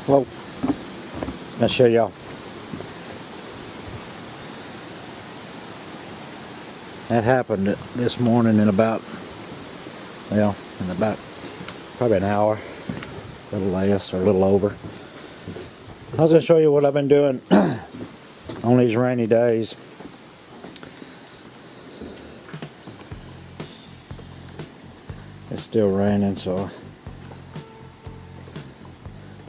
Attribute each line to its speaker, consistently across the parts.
Speaker 1: Well, I'll show y'all. That happened this morning in about, well, in about probably an hour, a little less or a little over. I was going to show you what I've been doing on these rainy days. It's still raining, so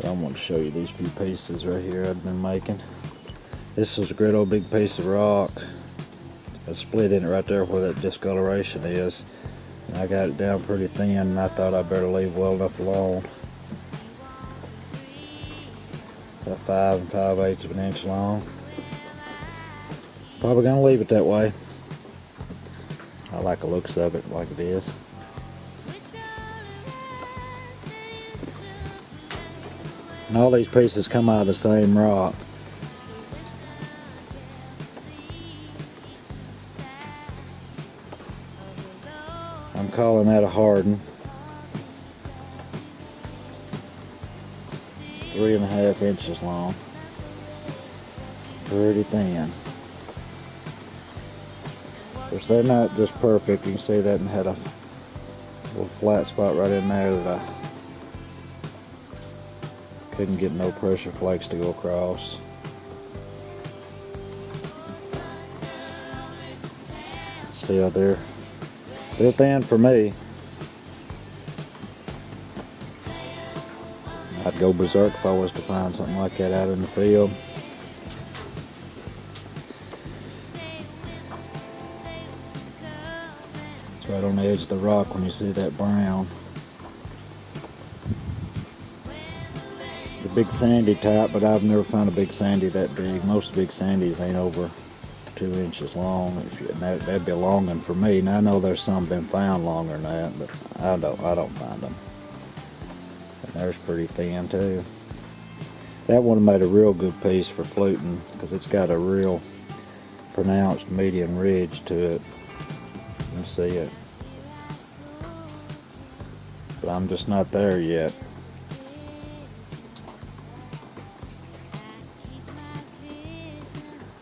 Speaker 1: I want to show you these few pieces right here I've been making. This was a great old big piece of rock. A split in it right there where that discoloration is. And I got it down pretty thin, and I thought I better leave well enough alone. About 5 5/8 of an inch long. Probably gonna leave it that way. I like the looks of it like it is. And all these pieces come out of the same rock. I'm calling that a harden. It's 3 1/2 inches long. Pretty thin. Of course, they're not just perfect. You can see that and had a little flat spot right in there that I couldn't get no pressure flakes to go across. Still, they're thin for me. I'd go berserk if I was to find something like that out in the field. It's right on the edge of the rock when you see that brown. The big sandy type, but I've never found a big sandy that big. Most big sandies ain't over 2 inches long. That'd be a long one for me. Now I know there's some been found longer than that, but I don't find them. And there's pretty thin too. That one made a real good piece for fluting because it's got a real pronounced median ridge to it. You can see it. But I'm just not there yet.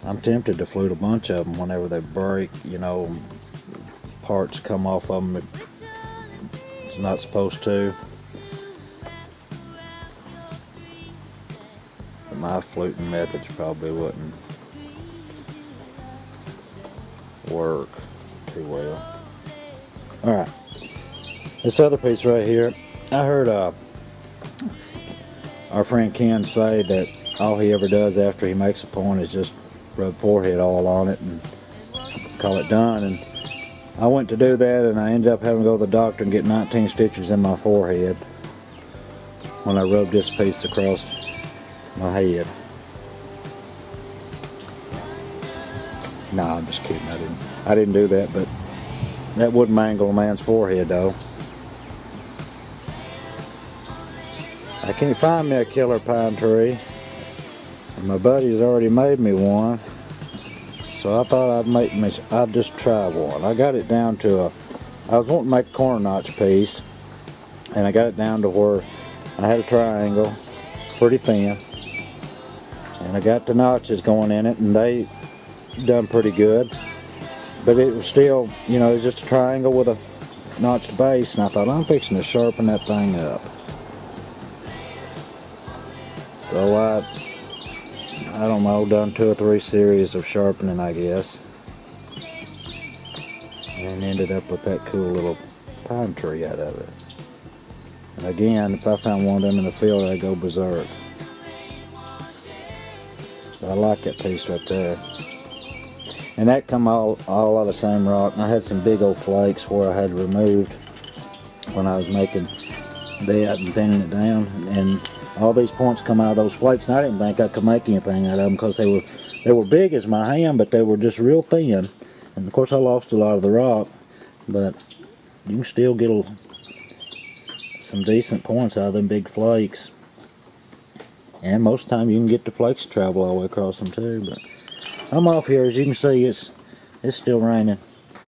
Speaker 1: I'm tempted to flute a bunch of them whenever they break, you know, parts come off of them. It's not supposed to. But my fluting methods probably wouldn't work too well. Alright, this other piece right here, I heard our friend Ken say that all he ever does after he makes a point is just rub forehead all on it and call it done. And I went to do that, and I ended up having to go to the doctor and get 19 stitches in my forehead when I rubbed this piece across my head. No, I'm just kidding. I didn't do that, but that would mangle a man's forehead though. I can't find me a killer pine tree. And my buddy's already made me one, so I thought I'd just try one. I got it down to I was wanting to make a corner notch piece, and I got it down to where I had a triangle, pretty thin, and I got the notches going in it, and they done pretty good. But it was still, you know, it was just a triangle with a notched base, and I thought I'm fixing to sharpen that thing up. So I don't know, done 2 or 3 series of sharpening, I guess, and ended up with that cool little pine tree out of it. And again, if I found one of them in the field, I'd go berserk. But I like that piece right there. And that come all out of the same rock. And I had some big old flakes where I had removed when I was making that and thinning it down. And all these points come out of those flakes, and I didn't think I could make anything out of them because they were big as my hand, but they were just real thin. And of course I lost a lot of the rock, but you can still get some decent points out of them big flakes. And most of the time you can get the flakes to travel all the way across them too. But I'm off here. As you can see, it's still raining.